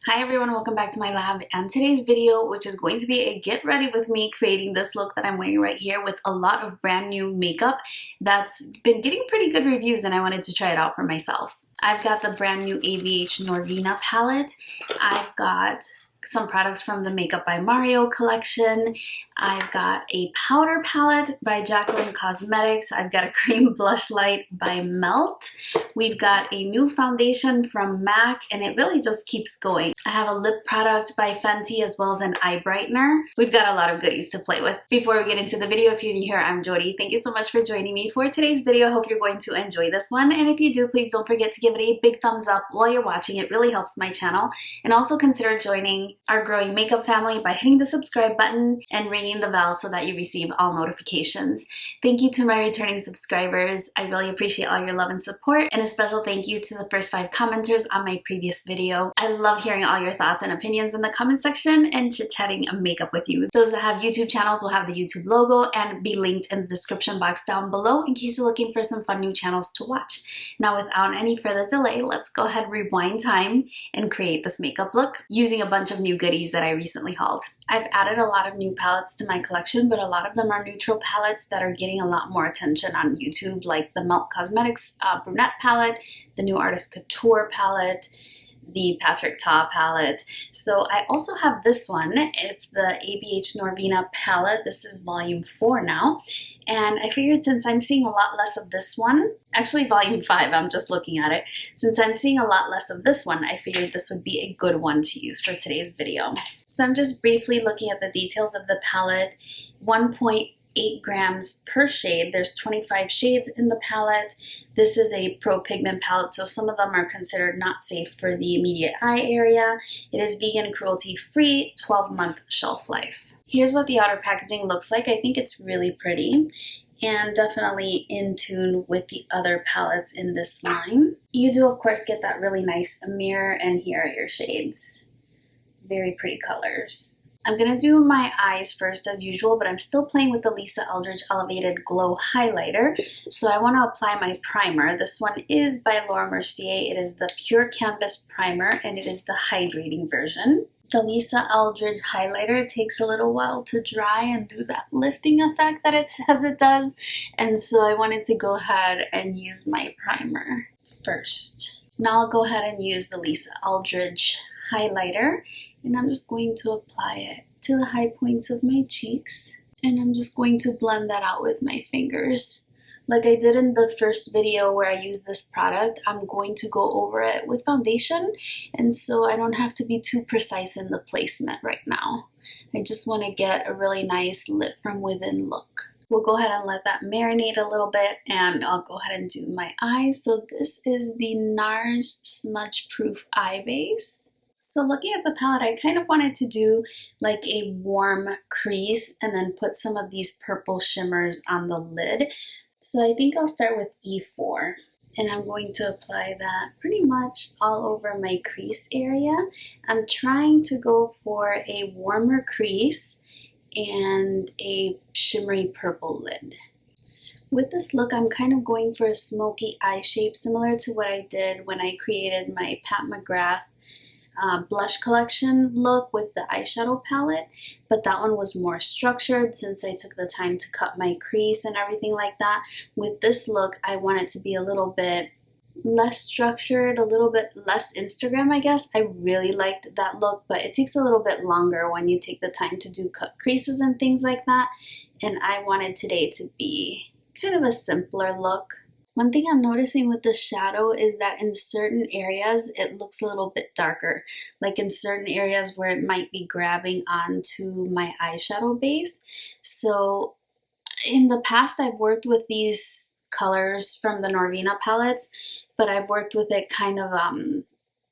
Hi everyone, welcome back to my lab and today's video, which is going to be a get ready with me creating this look that I'm wearing right here with a lot of brand new makeup that's been getting pretty good reviews and I wanted to try it out for myself. I've got the brand new ABH Norvina palette. I've got some products from the Makeup by Mario collection. I've got a powder palette by Jaclyn Cosmetics. I've got a cream blush light by Melt. We've got a new foundation from MAC and it really just keeps going. I have a lip product by Fenty as well as an eye brightener. We've got a lot of goodies to play with. Before we get into the video, if you're new here, I'm Jody. Thank you so much for joining me for today's video. I hope you're going to enjoy this one. And if you do, please don't forget to give it a big thumbs up while you're watching. It really helps my channel. And also consider joining our growing makeup family by hitting the subscribe button and ringing the bell so that you receive all notifications. Thank you to my returning subscribers. I really appreciate all your love and support. And a special thank you to the first 5 commenters on my previous video. I love hearing all your thoughts and opinions in the comment section and chit-chatting makeup with you. Those that have YouTube channels will have the YouTube logo and be linked in the description box down below in case you're looking for some fun new channels to watch. Now without any further delay, let's go ahead, rewind time, and create this makeup look using a bunch of new goodies that I recently hauled. I've added a lot of new palettes to my collection, but a lot of them are neutral palettes that are getting a lot more attention on YouTube, like the Melt Cosmetics brunette palette, the new Artist Couture palette, the Patrick Ta palette. So I also have this one. It's the ABH Norvina palette. This is volume 4 now. And I figured since I'm seeing a lot less of this one, actually volume 5, I'm just looking at it. Since I'm seeing a lot less of this one, I figured this would be a good one to use for today's video. So I'm just briefly looking at the details of the palette. 1.8 grams per shade. There's 25 shades in the palette. This is a pro pigment palette, so some of them are considered not safe for the immediate eye area. It is vegan, cruelty-free, 12-month shelf life. Here's what the outer packaging looks like. I think it's really pretty and definitely in tune with the other palettes in this line. You do, of course, get that really nice mirror, and here are your shades. Very pretty colors. I'm going to do my eyes first as usual, but I'm still playing with the Lisa Eldridge Elevated Glow Highlighter. So I want to apply my primer. This one is by Mercier. It is the Pure Canvas Primer, and it is the hydrating version. The Lisa Eldridge highlighter takes a little while to dry and do that lifting effect that it says it does. And so I wanted to go ahead and use my primer first. Now I'll go ahead and use the Lisa Eldridge highlighter. And I'm just going to apply it to the high points of my cheeks. And I'm just going to blend that out with my fingers. Like I did in the first video where I used this product, I'm going to go over it with foundation. And so I don't have to be too precise in the placement right now. I just want to get a really nice lit from within look. We'll go ahead and let that marinate a little bit, and I'll go ahead and do my eyes. So this is the NARS Smudge Proof Eye Base. So looking at the palette, I kind of wanted to do like a warm crease and then put some of these purple shimmers on the lid. So I think I'll start with E4. And I'm going to apply that pretty much all over my crease area. I'm trying to go for a warmer crease and a shimmery purple lid. With this look, I'm kind of going for a smoky eye shape, similar to what I did when I created my Pat McGrath blush collection look with the eyeshadow palette, but that one was more structured since I took the time to cut my crease and everything like that. With this look, I want it to be a little bit less structured, a little bit less Instagram, I guess. I really liked that look, but it takes a little bit longer when you take the time to do cut creases and things like that, and I wanted today to be kind of a simpler look. One thing I'm noticing with the shadow is that in certain areas it looks a little bit darker, like in certain areas where it might be grabbing onto my eyeshadow base. So in the past I've worked with these colors from the Norvina palettes, but I've worked with it kind of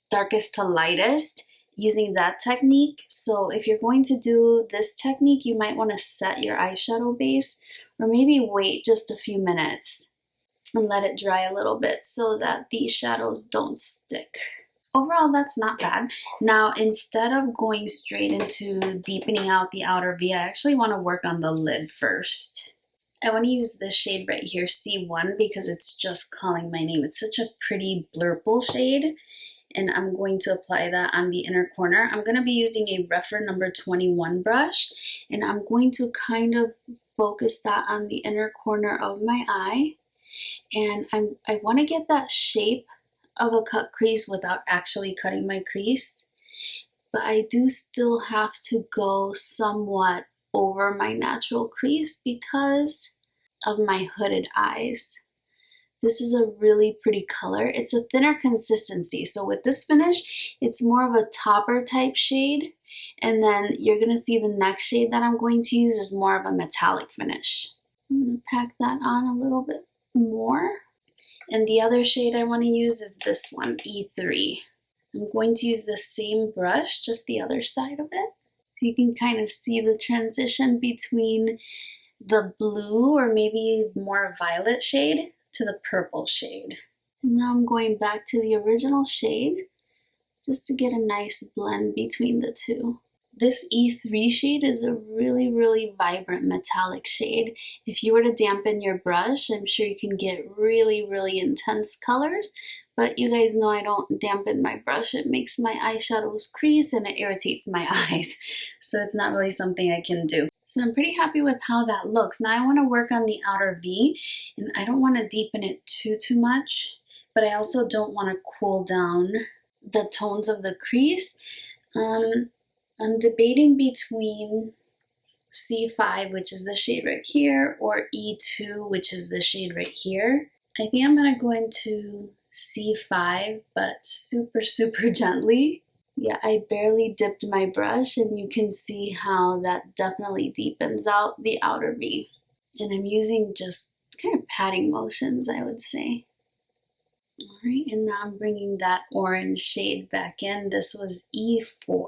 darkest to lightest using that technique. So if you're going to do this technique, you might want to set your eyeshadow base or maybe wait just a few minutes and let it dry a little bit so that these shadows don't stick. Overall, that's not bad. Now, instead of going straight into deepening out the outer V, I actually want to work on the lid first. I want to use this shade right here, C1, because it's just calling my name. It's such a pretty blurple shade, and I'm going to apply that on the inner corner. I'm going to be using a Refer number 21 brush, and I'm going to kind of focus that on the inner corner of my eye. And I want to get that shape of a cut crease without actually cutting my crease, but I do still have to go somewhat over my natural crease because of my hooded eyes. This is a really pretty color. It's a thinner consistency. So with this finish, it's more of a topper type shade. And then you're gonna see the next shade that I'm going to use is more of a metallic finish. I'm gonna pack that on a little bit more. And the other shade I wanna use is this one, E3. I'm going to use the same brush, just the other side of it. So you can kind of see the transition between the blue or maybe more violet shade to the purple shade. And now I'm going back to the original shade just to get a nice blend between the two. This E3 shade is a really, really vibrant metallic shade. If you were to dampen your brush, I'm sure you can get really, really intense colors, but you guys know I don't dampen my brush. It makes my eyeshadows crease and it irritates my eyes. So it's not really something I can do. So I'm pretty happy with how that looks. Now I want to work on the outer V, and I don't want to deepen it too much, but I also don't want to cool down the tones of the crease. I'm debating between C5, which is the shade right here, or E2, which is the shade right here. I think I'm going to go into C5, but super, super gently. Yeah, I barely dipped my brush, and you can see how that definitely deepens out the outer V. And I'm using just kind of patting motions, I would say. All right, and now I'm bringing that orange shade back in. This was E4.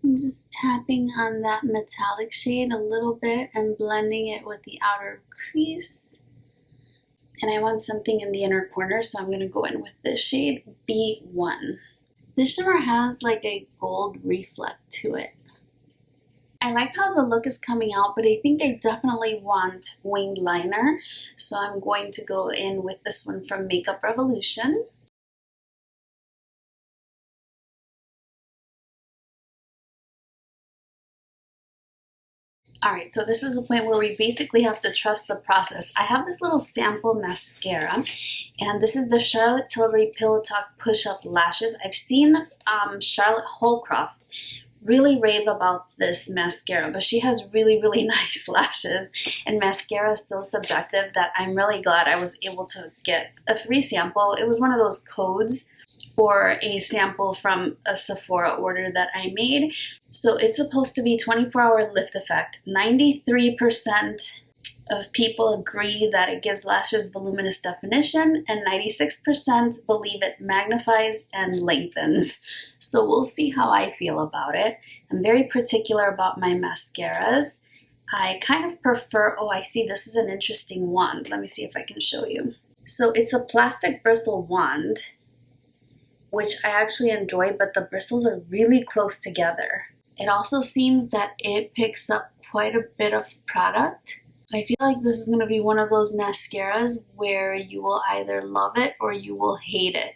I'm just tapping on that metallic shade a little bit and blending it with the outer crease. And I want something in the inner corner, so I'm going to go in with this shade, B1. This shimmer has like a gold reflect to it. I like how the look is coming out, but I think I definitely want winged liner. So I'm going to go in with this one from Makeup Revolution. Alright, so this is the point where we basically have to trust the process. I have this little sample mascara, and this is the Charlotte Tilbury Pillow Talk Push-Up Lashes. I've seen Charlotte Holcroft really rave about this mascara, but she has really, really nice lashes, and mascara is so subjective that I'm really glad I was able to get a free sample. It was one of those codes for a sample from a Sephora order that I made. So it's supposed to be 24-hour lift effect. 93% of people agree that it gives lashes voluminous definition, and 96% believe it magnifies and lengthens. So we'll see how I feel about it. I'm very particular about my mascaras. I kind of prefer, oh, I see this is an interesting wand. Let me see if I can show you. So it's a plastic bristle wand, which I actually enjoy, but the bristles are really close together. It also seems that it picks up quite a bit of product. I feel like this is going to be one of those mascaras where you will either love it or you will hate it.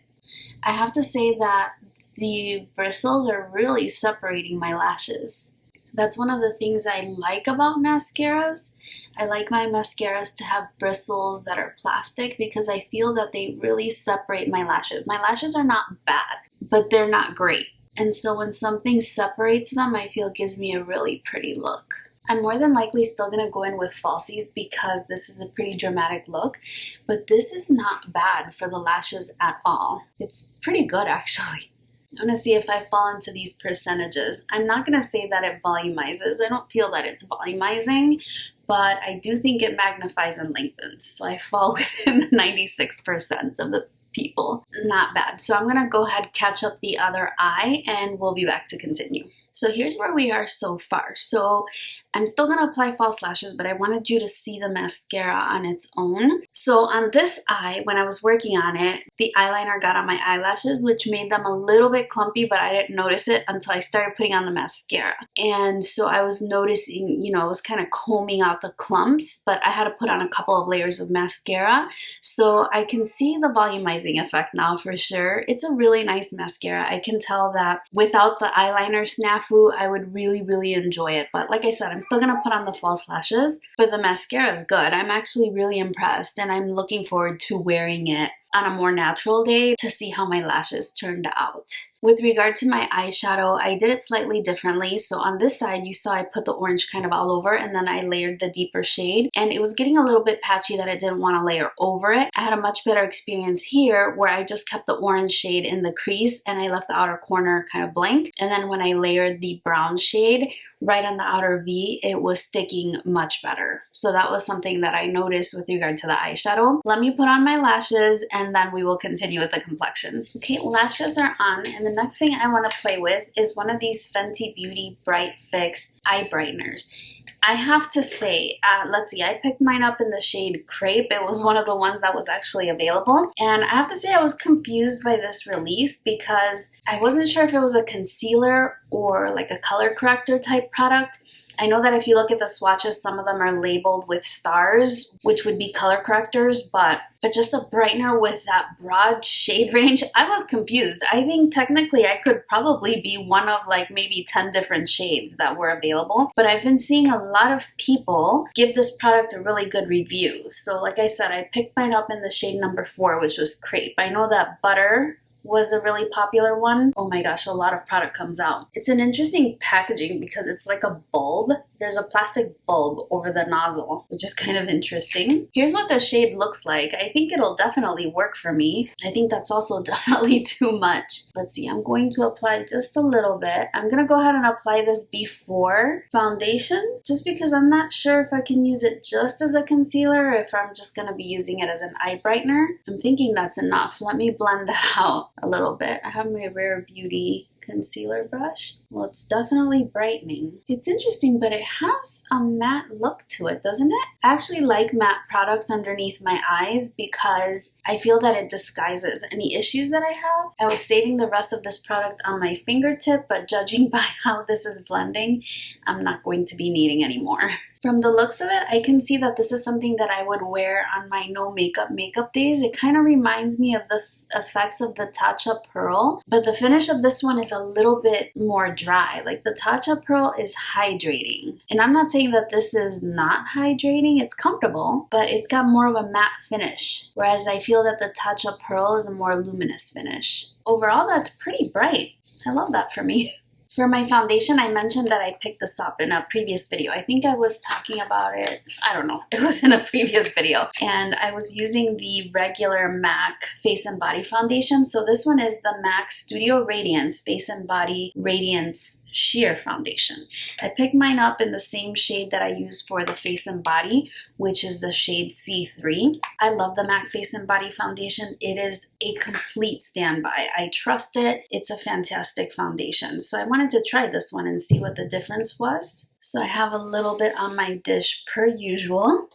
I have to say that the bristles are really separating my lashes. That's one of the things I like about mascaras. I like my mascaras to have bristles that are plastic because I feel that they really separate my lashes. My lashes are not bad, but they're not great. And so when something separates them, I feel it gives me a really pretty look. I'm more than likely still going to go in with falsies because this is a pretty dramatic look, but this is not bad for the lashes at all. It's pretty good actually. I'm going to see if I fall into these percentages. I'm not going to say that it volumizes. I don't feel that it's volumizing, but I do think it magnifies and lengthens. So I fall within the 96% of the people. Not bad. So I'm going to go ahead, catch up the other eye, and we'll be back to continue. So here's where we are so far. So I'm still going to apply false lashes, but I wanted you to see the mascara on its own. So on this eye, when I was working on it, the eyeliner got on my eyelashes, which made them a little bit clumpy, but I didn't notice it until I started putting on the mascara. And so I was noticing, you know, I was kind of combing out the clumps, but I had to put on a couple of layers of mascara. So I can see the volumization mesmerizing effect now for sure. It's a really nice mascara. I can tell that without the eyeliner snafu, I would really enjoy it. But like I said, I'm still gonna put on the false lashes, but the mascara is good. I'm actually really impressed, and I'm looking forward to wearing it on a more natural day to see how my lashes turned out. With regard to my eyeshadow, I did it slightly differently. So on this side, you saw I put the orange kind of all over, and then I layered the deeper shade, and it was getting a little bit patchy that I didn't want to layer over it. I had a much better experience here where I just kept the orange shade in the crease and I left the outer corner kind of blank. And then when I layered the brown shade right on the outer V, it was sticking much better. So that was something that I noticed with regard to the eyeshadow. Let me put on my lashes and then we will continue with the complexion. Okay, lashes are on, and the next thing I want to play with is one of these Fenty Beauty Bright Fix eye brighteners. I have to say, let's see, I picked mine up in the shade Crepe. It was one of the ones that was actually available. And I have to say I was confused by this release because I wasn't sure if it was a concealer or like a color corrector type product. I know that if you look at the swatches, some of them are labeled with stars, which would be color correctors, but just a brightener with that broad shade range, I was confused. I think technically I could probably be one of like maybe 10 different shades that were available, but I've been seeing a lot of people give this product a really good review. So like I said, I picked mine up in the shade number 4, which was Crepe. I know that Butter was a really popular one. Oh my gosh, a lot of product comes out. It's an interesting packaging because it's like a bulb. There's a plastic bulb over the nozzle, which is kind of interesting. Here's what the shade looks like. I think it'll definitely work for me. I think that's also definitely too much. Let's see, I'm going to apply just a little bit. I'm gonna go ahead and apply this before foundation, just because I'm not sure if I can use it just as a concealer or if I'm just gonna be using it as an eye brightener. I'm thinking that's enough. Let me blend that out a little bit. I have my Rare Beauty concealer brush. Well, it's definitely brightening. It's interesting, but it has a matte look to it, doesn't it? I actually like matte products underneath my eyes because I feel that it disguises any issues that I have. I was saving the rest of this product on my fingertip, but judging by how this is blending, I'm not going to be needing any more. From the looks of it, I can see that this is something that I would wear on my no makeup days. It kind of reminds me of the effects of the Tatcha Pearl, but the finish of this one is a little bit more dry. Like the Tatcha Pearl is hydrating. And I'm not saying that this is not hydrating. It's comfortable, but it's got more of a matte finish. Whereas I feel that the Tatcha Pearl is a more luminous finish. Overall, that's pretty bright. I love that for me. For my foundation, I mentioned that I picked this up in a previous video. I think I was talking about it, I don't know, it was in a previous video. And I was using the regular MAC Face and Body Foundation. So this one is the MAC Studio Radiance Face and Body Radiance Sheer Foundation. I picked mine up in the same shade that I use for the face and body, which is the shade C3. I love the MAC Face and Body Foundation. It is a complete standby. I trust it. It's a fantastic foundation. So I wanted to try this one and see what the difference was. So I have a little bit on my dish per usual.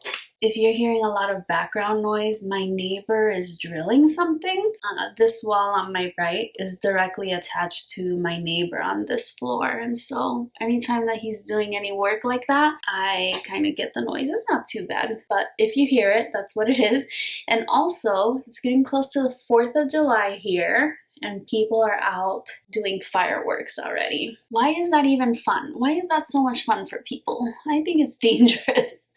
If you're hearing a lot of background noise, my neighbor is drilling something. This wall on my right is directly attached to my neighbor on this floor. And so anytime that he's doing any work like that, I kind of get the noise. It's not too bad, but if you hear it, that's what it is. And also, it's getting close to the 4th of July here, and people are out doing fireworks already. Why is that even fun? Why is that so much fun for people? I think it's dangerous.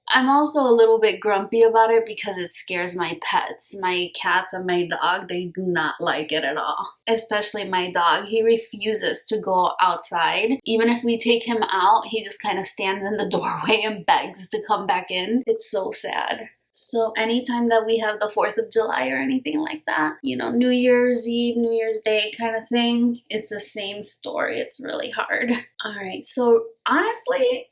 I'm also a little bit grumpy about it because it scares my pets. My cats and my dog, they do not like it at all. Especially my dog. He refuses to go outside. Even if we take him out, he just kind of stands in the doorway and begs to come back in. It's so sad. So anytime that we have the 4th of July or anything like that, you know, New Year's Eve, New Year's Day kind of thing, it's the same story. It's really hard. All right, so honestly,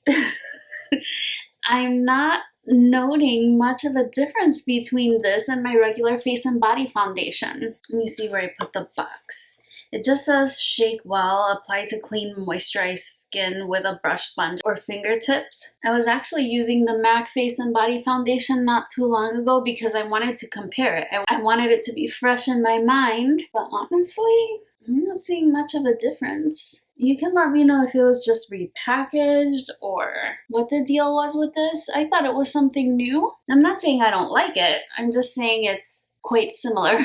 I'm not noting much of a difference between this and my regular face and body foundation. Let me see where I put the box. It just says shake well, apply to clean moisturized skin with a brush sponge or fingertips. I was actually using the MAC Face and Body Foundation not too long ago because I wanted to compare it. I wanted it to be fresh in my mind, but honestly, I'm not seeing much of a difference. You can let me know if it was just repackaged or what the deal was with this. I thought it was something new. I'm not saying I don't like it. I'm just saying it's quite similar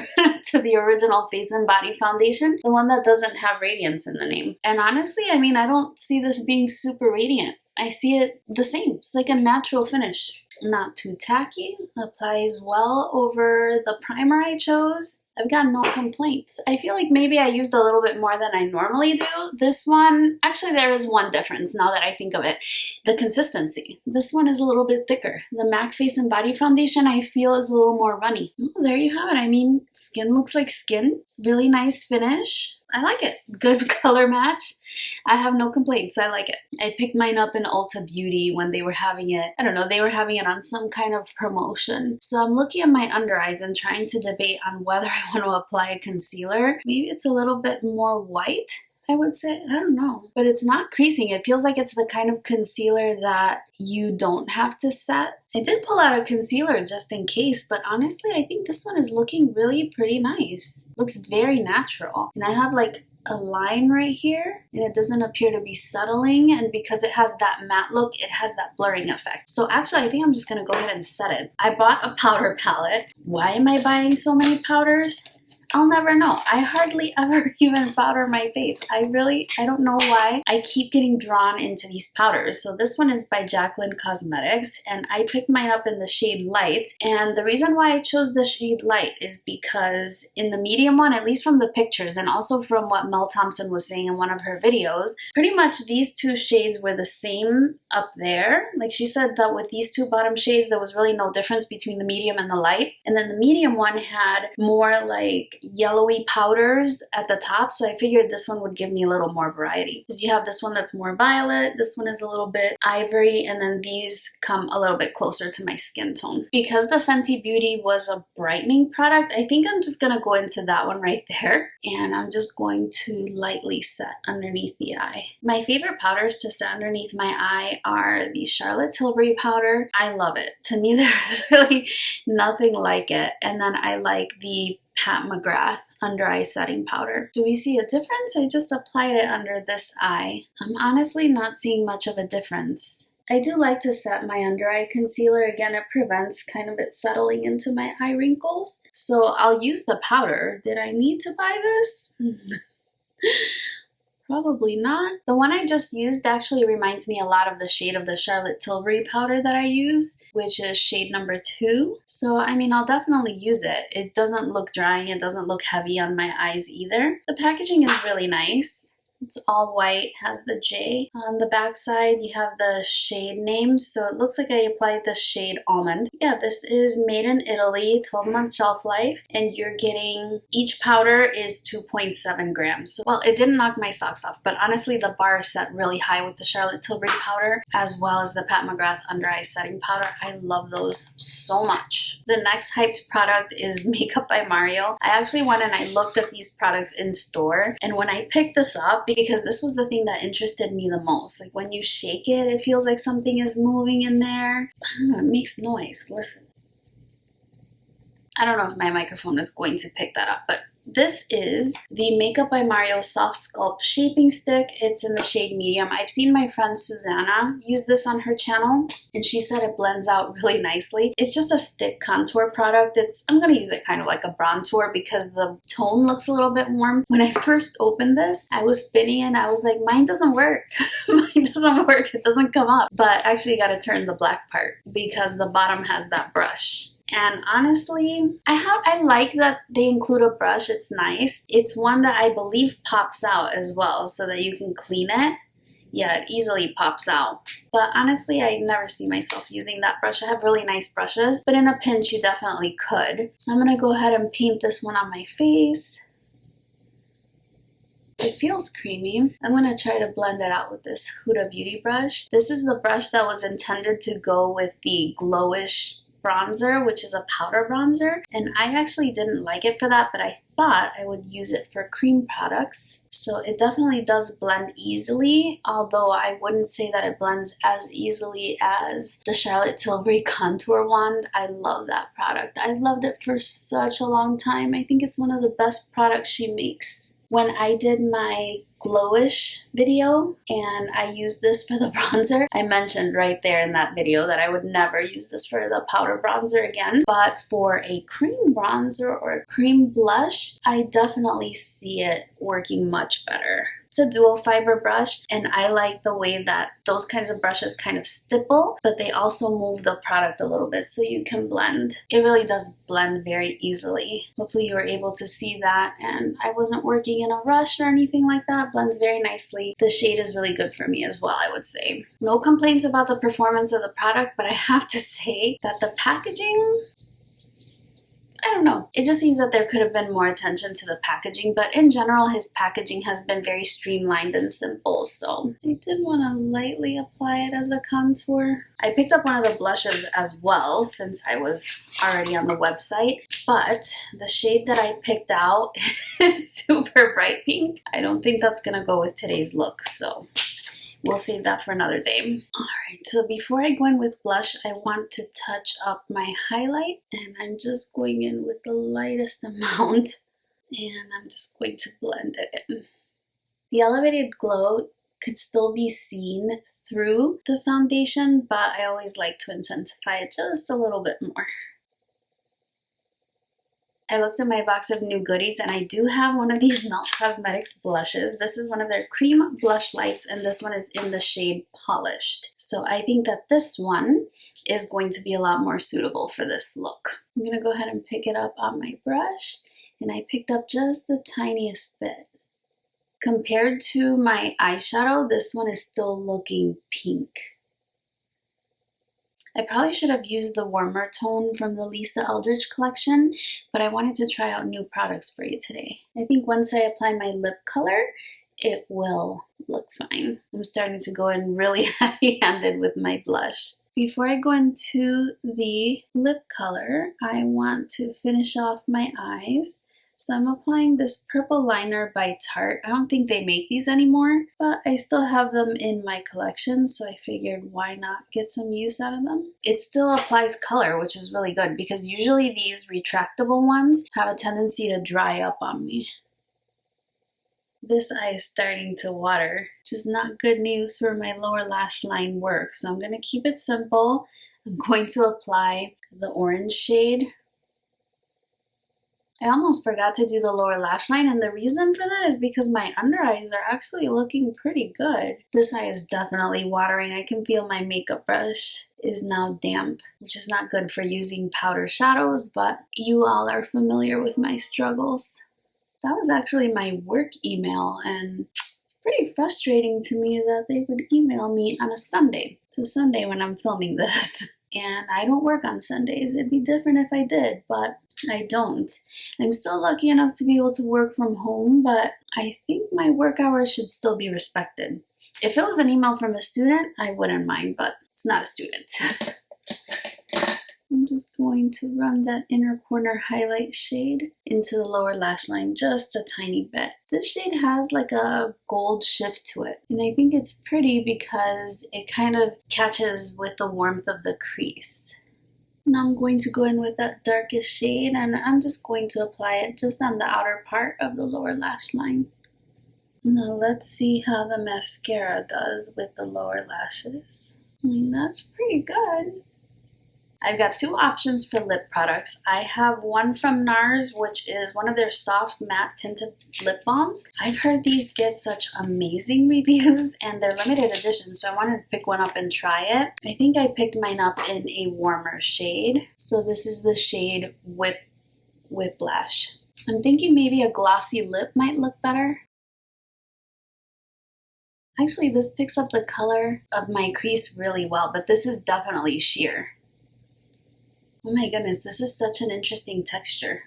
to the original Face and Body foundation, the one that doesn't have Radiance in the name. And honestly, I mean, I don't see this being super radiant. I see it the same. It's like a natural finish. Not too tacky, applies well over the primer I chose. I've got no complaints. I feel like maybe I used a little bit more than I normally do. This one, actually there is one difference now that I think of it. The consistency. This one is a little bit thicker. The MAC Face and Body Foundation I feel is a little more runny. Oh, there you have it. I mean, skin looks like skin. It's a really nice finish. I like it. Good color match. I have no complaints. I like it. I picked mine up in Ulta Beauty when they were having it. I don't know, they were having it on some kind of promotion. So I'm looking at my under eyes and trying to debate on whether I want to apply a concealer. Maybe it's a little bit more white, I would say. I don't know. But it's not creasing. It feels like it's the kind of concealer that you don't have to set. I did pull out a concealer just in case, but honestly, I think this one is looking really pretty nice. Looks very natural. And I have like a line right here, and it doesn't appear to be settling, and because it has that matte look, it has that blurring effect. So actually, I think I'm just gonna go ahead and set it. I bought a powder palette. Why am I buying so many powders? I'll never know. I hardly ever even powder my face. I don't know why I keep getting drawn into these powders. So this one is by Jaclyn Cosmetics, and I picked mine up in the shade Light. And the reason why I chose the shade Light is because in the medium one, at least from the pictures and also from what Mel Thompson was saying in one of her videos, pretty much these two shades were the same up there. Like she said that with these two bottom shades, there was really no difference between the medium and the light. And then the medium one had more like yellowy powders at the top, so I figured this one would give me a little more variety. Because you have this one that's more violet, this one is a little bit ivory, and then these come a little bit closer to my skin tone. Because the Fenty Beauty was a brightening product, I think I'm just gonna go into that one right there, and I'm just going to lightly set underneath the eye. My favorite powders to set underneath my eye are the Charlotte Tilbury powder. I love it. To me, there's really nothing like it. And then I like the Pat McGrath under eye setting powder. Do we see a difference? I just applied it under this eye. I'm honestly not seeing much of a difference. I do like to set my under eye concealer. Again, it prevents kind of it settling into my eye wrinkles. So I'll use the powder. Did I need to buy this? Probably not. The one I just used actually reminds me a lot of the shade of the Charlotte Tilbury powder that I use, which is shade number 2. So, I mean, I'll definitely use it. It doesn't look drying. It doesn't look heavy on my eyes either. The packaging is really nice. It's all white, has the J. On the back side, you have the shade names. So it looks like I applied the shade Almond. Yeah, this is made in Italy, 12-month shelf life, and you're getting, each powder is 2.7 grams. So, well, it didn't knock my socks off, but honestly, the bar is set really high with the Charlotte Tilbury powder, as well as the Pat McGrath under eye setting powder. I love those so much. The next hyped product is Makeup by Mario. I actually went and I looked at these products in store, and when I picked this up, because this was the thing that interested me the most. Like when you shake it, it feels like something is moving in there. I don't know, it makes noise. Listen. I don't know if my microphone is going to pick that up, but this is the Makeup by Mario Soft Sculpt Shaping Stick. It's in the shade medium. I've seen my friend Susanna use this on her channel, and she said it blends out really nicely. It's just a stick contour product. I'm going to use it kind of like a bronzer because the tone looks a little bit warm. When I first opened this, I was spinning and I was like, mine doesn't work. Mine doesn't work. It doesn't come up. But actually you got to turn the black part because the bottom has that brush. And honestly, I like that they include a brush. It's nice. It's one that I believe pops out as well so that you can clean it. Yeah, it easily pops out. But honestly, I never see myself using that brush. I have really nice brushes, but in a pinch, you definitely could. So I'm gonna go ahead and paint this one on my face. It feels creamy. I'm gonna try to blend it out with this Huda Beauty brush. This is the brush that was intended to go with the Glowish bronzer, which is a powder bronzer, and I actually didn't like it for that, but I thought I would use it for cream products. So it definitely does blend easily, although I wouldn't say that it blends as easily as the Charlotte Tilbury Contour Wand. I love that product. I loved it for such a long time. I think it's one of the best products she makes. When I did my glowish video and I used this for the bronzer, I mentioned right there in that video that I would never use this for the powder bronzer again. But for a cream bronzer or a cream blush, I definitely see it working much better. It's a dual fiber brush, and I like the way that those kinds of brushes kind of stipple, but they also move the product a little bit so you can blend. It really does blend very easily. Hopefully you were able to see that, and I wasn't working in a rush or anything like that. Blends very nicely. The shade is really good for me as well, I would say. No complaints about the performance of the product, but I have to say that the packaging, I don't know. It just seems that there could have been more attention to the packaging, but in general, his packaging has been very streamlined and simple, so I did want to lightly apply it as a contour. I picked up one of the blushes as well since I was already on the website, but the shade that I picked out is super bright pink. I don't think that's gonna go with today's look, so we'll save that for another day. Alright, so before I go in with blush, I want to touch up my highlight, and I'm just going in with the lightest amount, and I'm just going to blend it in. The elevated glow could still be seen through the foundation, but I always like to intensify it just a little bit more. I looked at my box of new goodies, and I do have one of these Melt Cosmetics blushes. This is one of their cream blush lights, and this one is in the shade Polished. So I think that this one is going to be a lot more suitable for this look. I'm gonna go ahead and pick it up on my brush, and I picked up just the tiniest bit. Compared to my eyeshadow, this one is still looking pink. I probably should have used the warmer tone from the Lisa Eldridge collection, but I wanted to try out new products for you today. I think once I apply my lip color, it will look fine. I'm starting to go in really heavy-handed with my blush. Before I go into the lip color, I want to finish off my eyes. So I'm applying this purple liner by Tarte. I don't think they make these anymore, but I still have them in my collection, so I figured why not get some use out of them. It still applies color, which is really good because usually these retractable ones have a tendency to dry up on me. This eye is starting to water, which is not good news for my lower lash line work, so I'm going to keep it simple. I'm going to apply the orange shade. I almost forgot to do the lower lash line, and the reason for that is because my under eyes are actually looking pretty good. This eye is definitely watering. I can feel my makeup brush is now damp, which is not good for using powder shadows, but you all are familiar with my struggles. That was actually my work email, and it's pretty frustrating to me that they would email me on a Sunday. It's a Sunday when I'm filming this, and I don't work on Sundays. It'd be different if I did, but I don't. I'm still lucky enough to be able to work from home, but I think my work hours should still be respected. If it was an email from a student, I wouldn't mind, but it's not a student. I'm just going to run that inner corner highlight shade into the lower lash line just a tiny bit. This shade has like a gold shift to it, and I think it's pretty because it kind of catches with the warmth of the crease. Now I'm going to go in with that darkest shade, and I'm just going to apply it just on the outer part of the lower lash line. Now let's see how the mascara does with the lower lashes. I mean, that's pretty good. I've got two options for lip products. I have one from NARS, which is one of their soft matte tinted lip balms. I've heard these get such amazing reviews, and they're limited edition, so I wanted to pick one up and try it. I think I picked mine up in a warmer shade. So this is the shade Whiplash. I'm thinking maybe a glossy lip might look better. Actually, this picks up the color of my crease really well, but this is definitely sheer. Oh my goodness, this is such an interesting texture.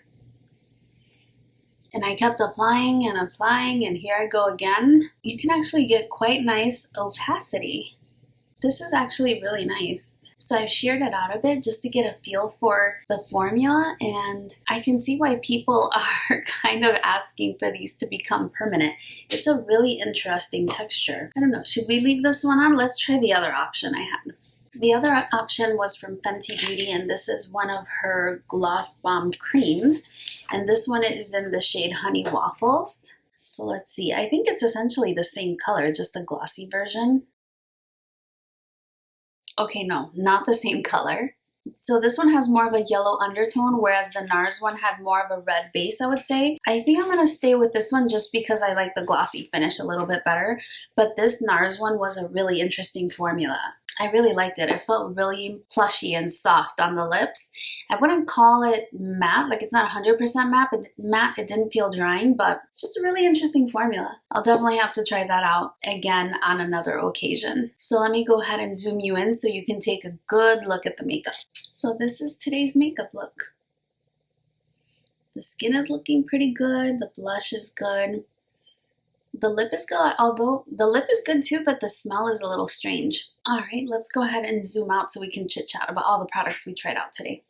And I kept applying and applying, and here I go again. You can actually get quite nice opacity. This is actually really nice. So I've sheared it out a bit just to get a feel for the formula, and I can see why people are kind of asking for these to become permanent. It's a really interesting texture. I don't know, should we leave this one on? Let's try the other option I had. The other option was from Fenty Beauty, and this is one of her Gloss Bomb creams. And this one is in the shade Honey Waffles. So let's see, I think it's essentially the same color, just a glossy version. Okay, no, not the same color. So this one has more of a yellow undertone, whereas the NARS one had more of a red base, I would say. I think I'm gonna stay with this one just because I like the glossy finish a little bit better. But this NARS one was a really interesting formula. I really liked it. It felt really plushy and soft on the lips. I wouldn't call it matte, like it's not 100% matte. It didn't feel drying, but it's just a really interesting formula. I'll definitely have to try that out again on another occasion. So let me go ahead and zoom you in so you can take a good look at the makeup. So this is today's makeup look. The skin is looking pretty good. The blush is good. The lip is good, although the lip is good too, but the smell is a little strange. All right, let's go ahead and zoom out so we can chit chat about all the products we tried out today.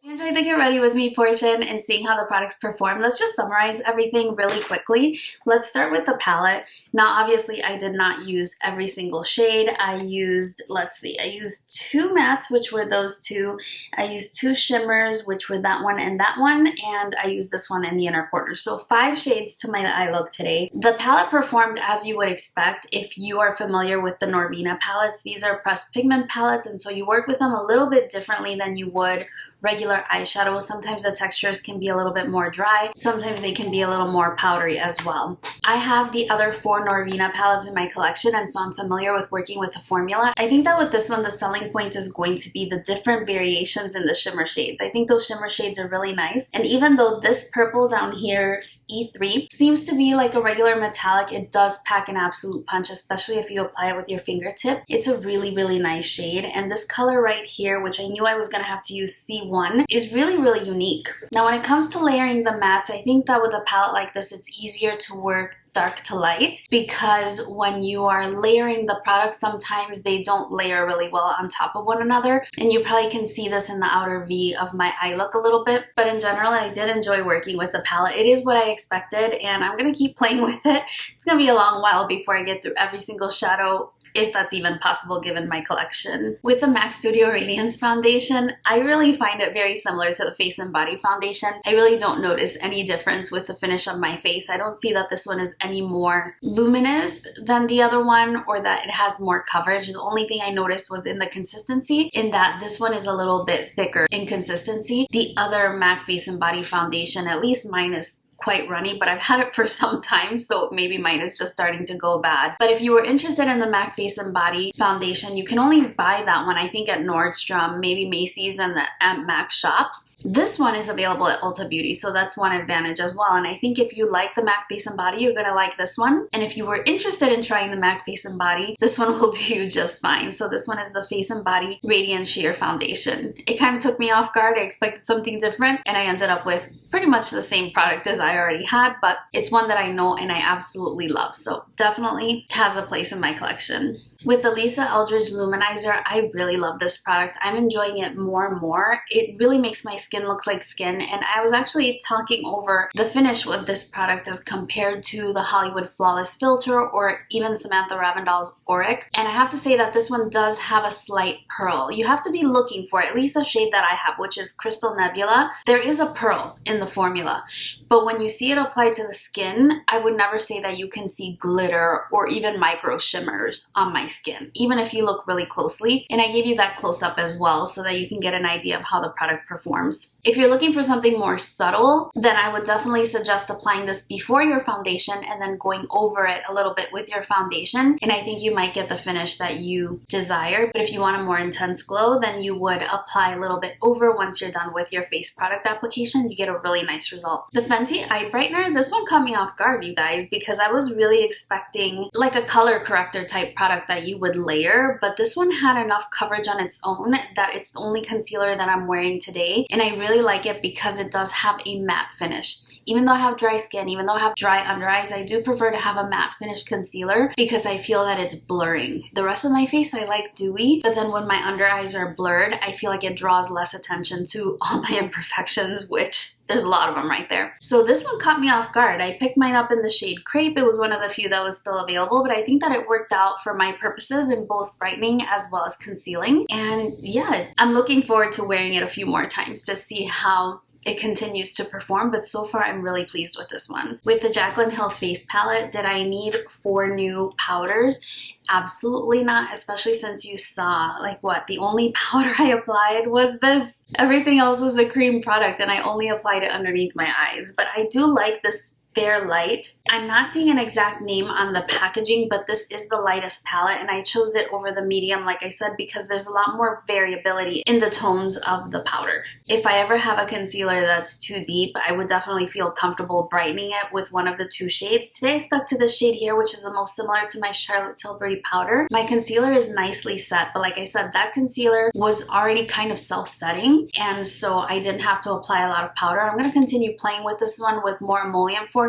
Enjoy the get ready with me portion and seeing how the products perform. Let's just summarize everything really quickly. Let's start with the palette. Now, obviously, I did not use every single shade. I used, let's see, I used 2 mattes, which were those 2. I used 2 shimmers, which were that one, and I used this one in the inner corner. So 5 shades to my eye look today. The palette performed as you would expect if you are familiar with the Norvina palettes. These are pressed pigment palettes, and so you work with them a little bit differently than you would regular eyeshadow. Sometimes the textures can be a little bit more dry. Sometimes they can be a little more powdery as well. I have the other 4 Norvina palettes in my collection, and so I'm familiar with working with the formula. I think that with this one, the selling point is going to be the different variations in the shimmer shades. I think those shimmer shades are really nice. And even though this purple down here, E3, seems to be like a regular metallic, it does pack an absolute punch, especially if you apply it with your fingertip. It's a really, really nice shade. And this color right here, which I knew I was gonna have to use C1, is really, really unique. Now, when it comes to layering the mattes, I think that with a palette like this, it's easier to work dark to light, because when you are layering the products, sometimes they don't layer really well on top of one another, and you probably can see this in the outer V of my eye look a little bit. But in general, I did enjoy working with the palette. It is what I expected, and I'm gonna keep playing with it. It's gonna be a long while before I get through every single shadow, if that's even possible given my collection. With the MAC Studio Radiance foundation, I really find it very similar to the Face and Body foundation. I really don't notice any difference with the finish of my face. I don't see that this one is any more luminous than the other one, or that it has more coverage. The only thing I noticed was in the consistency, in that this one is a little bit thicker in consistency. The other MAC Face and Body foundation, at least mine, is quite runny, but I've had it for some time, so maybe mine is just starting to go bad. But if you were interested in the MAC Face and Body foundation, you can only buy that one, I think, at Nordstrom, maybe Macy's, and the MAC shops. This one is available at Ulta Beauty, so that's one advantage as well. And I think if you like the MAC Face and Body, you're gonna like this one. And if you were interested in trying the MAC Face and Body, this one will do you just fine. So this one is the Face and Body Radiance Sheer Foundation. It kind of took me off guard. I expected something different, and I ended up with pretty much the same product as I already had, but it's one that I know and I absolutely love. So definitely has a place in my collection. With the Lisa Eldridge Luminizer, I really love this product. I'm enjoying it more and more. It really makes my skin look like skin, and I was actually talking over the finish with this product as compared to the Hollywood Flawless Filter or even Samantha Ravndahl's Auric. And I have to say that this one does have a slight pearl. You have to be looking for it, at least the shade that I have, which is Crystal Nebula. There is a pearl in the formula, but when you see it applied to the skin, I would never say that you can see glitter or even micro shimmers on my skin, even if you look really closely. And I gave you that close-up as well so that you can get an idea of how the product performs. If you're looking for something more subtle, then I would definitely suggest applying this before your foundation and then going over it a little bit with your foundation, and I think you might get the finish that you desire. But if you want a more intense glow, then you would apply a little bit over once you're done with your face product application. You get a really nice result. The Fenty Eye Brightener, this one caught me off guard, you guys, because I was really expecting like a color corrector type product that you would layer, but this one had enough coverage on its own that it's the only concealer that I'm wearing today, and I really like it because it does have a matte finish. Even though I have dry skin, even though I have dry under eyes, I do prefer to have a matte finish concealer because I feel that it's blurring. The rest of my face I like dewy, but then when my under eyes are blurred, I feel like it draws less attention to all my imperfections, which there's a lot of them right there. So this one caught me off guard. I picked mine up in the shade Crepe. It was one of the few that was still available, but I think that it worked out for my purposes in both brightening as well as concealing. And yeah, I'm looking forward to wearing it a few more times to see how it continues to perform, but so far I'm really pleased with this one. With the Jaclyn Hill face palette, did I need 4 new powders? Absolutely not, especially since you saw, like, what, the only powder I applied was this. Everything else was a cream product and I only applied it underneath my eyes. But I do like this Fair Light. I'm not seeing an exact name on the packaging, but this is the lightest palette and I chose it over the medium, like I said, because there's a lot more variability in the tones of the powder. If I ever have a concealer that's too deep, I would definitely feel comfortable brightening it with one of the 2 shades. Today I stuck to this shade here, which is the most similar to my Charlotte Tilbury powder. My concealer is nicely set, but like I said, that concealer was already kind of self-setting, and so I didn't have to apply a lot of powder. I'm going to continue playing with this one with more emollient formulas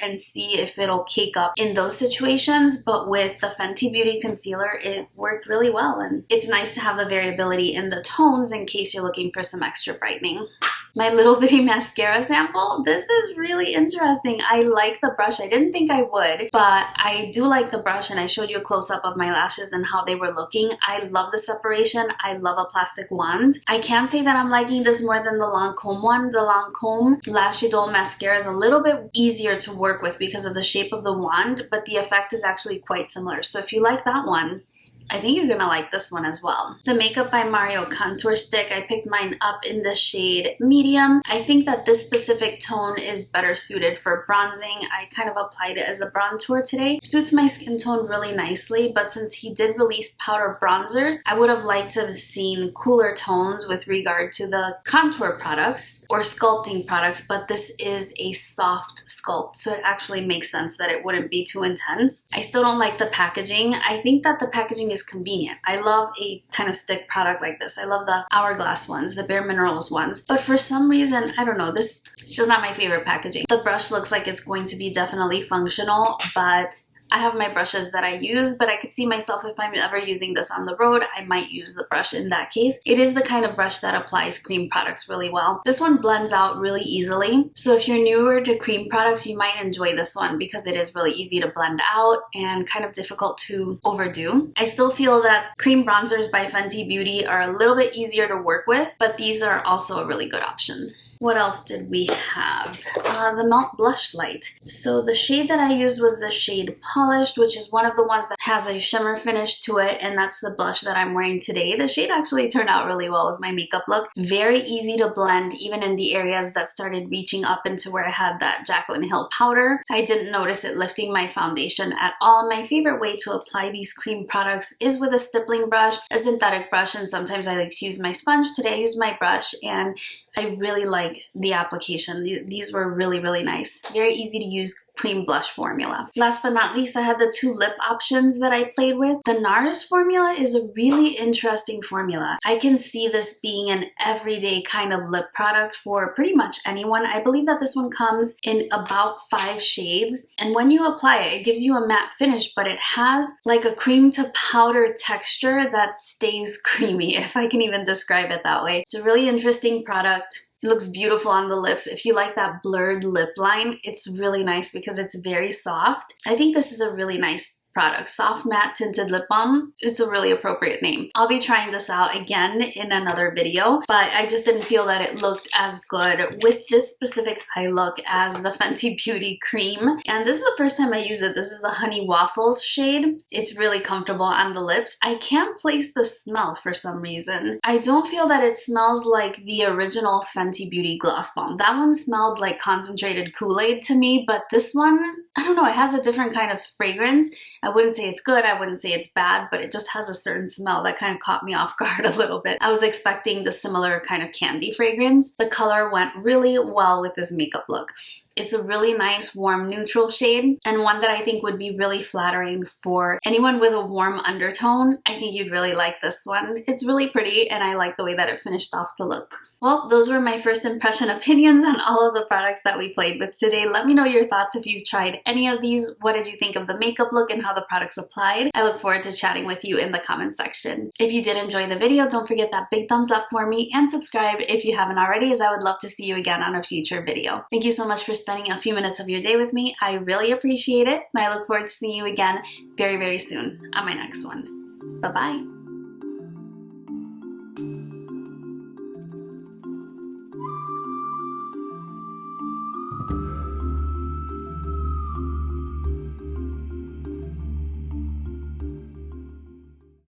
and see if it'll cake up in those situations, but with the Fenty Beauty concealer, it worked really well, and it's nice to have the variability in the tones in case you're looking for some extra brightening. My little bitty mascara sample, this is really interesting. I like the brush. I didn't think I would, but I do like the brush, and I showed you a close-up of my lashes and how they were looking. I love the separation. I love a plastic wand. I can't say that I'm liking this more than the Lancome one. The Lancome Lash Idol mascara is a little bit easier to work with because of the shape of the wand, but the effect is actually quite similar. So if you like that one, I think you're gonna like this one as well. The Makeup by Mario Contour Stick, I picked mine up in the shade medium. I think that this specific tone is better suited for bronzing. I kind of applied it as a bronzer today. Suits my skin tone really nicely, but since he did release powder bronzers, I would have liked to have seen cooler tones with regard to the contour products or sculpting products, but this is a soft sculpt, so it actually makes sense that it wouldn't be too intense. I still don't like the packaging. I think that the packaging is convenient. I love a kind of stick product like this. I love the Hourglass ones, the Bare Minerals ones, but for some reason, I don't know, it's just not my favorite packaging. The brush looks like it's going to be definitely functional, but I have my brushes that I use, but I could see myself if I'm ever using this on the road, I might use the brush in that case. It is the kind of brush that applies cream products really well. This one blends out really easily. So if you're newer to cream products, you might enjoy this one because it is really easy to blend out and kind of difficult to overdo. I still feel that cream bronzers by Fenty Beauty are a little bit easier to work with, but these are also a really good option. What else did we have? The Melt Blushlight. So the shade that I used was the shade Polished, which is one of the ones that has a shimmer finish to it, and that's the blush that I'm wearing today. The shade actually turned out really well with my makeup look. Very easy to blend, even in the areas that started reaching up into where I had that Jaclyn Hill powder. I didn't notice it lifting my foundation at all. My favorite way to apply these cream products is with a stippling brush, a synthetic brush, and sometimes I like to use my sponge. Today I used my brush, and I really like the application. These were really, really nice. Very easy to use cream blush formula. Last but not least, I had the 2 lip options that I played with. The NARS formula is a really interesting formula. I can see this being an everyday kind of lip product for pretty much anyone. I believe that this one comes in about 5 shades, and when you apply it, it gives you a matte finish, but it has like a cream to powder texture that stays creamy, if I can even describe it that way. It's a really interesting product. It looks beautiful on the lips. If you like that blurred lip line, it's really nice because it's very soft. I think this is a really nice product. Soft Matte Tinted Lip Balm. It's a really appropriate name. I'll be trying this out again in another video, but I just didn't feel that it looked as good with this specific eye look as the Fenty Beauty cream. And this is the first time I use it. This is the Honey Waffles shade. It's really comfortable on the lips. I can't place the smell for some reason. I don't feel that it smells like the original Fenty Beauty Gloss Balm. That one smelled like concentrated Kool-Aid to me, but this one, I don't know, it has a different kind of fragrance. I wouldn't say it's good, I wouldn't say it's bad, but it just has a certain smell that kind of caught me off guard a little bit. I was expecting the similar kind of candy fragrance. The color went really well with this makeup look. It's a really nice warm neutral shade, and one that I think would be really flattering for anyone with a warm undertone. I think you'd really like this one. It's really pretty, and I like the way that it finished off the look. Well, those were my first impression opinions on all of the products that we played with today. Let me know your thoughts if you've tried any of these. What did you think of the makeup look and how the products applied? I look forward to chatting with you in the comment section. If you did enjoy the video, don't forget that big thumbs up for me and subscribe if you haven't already, as I would love to see you again on a future video. Thank you so much for spending a few minutes of your day with me. I really appreciate it, and I look forward to seeing you again very, very soon on my next one. Bye-bye.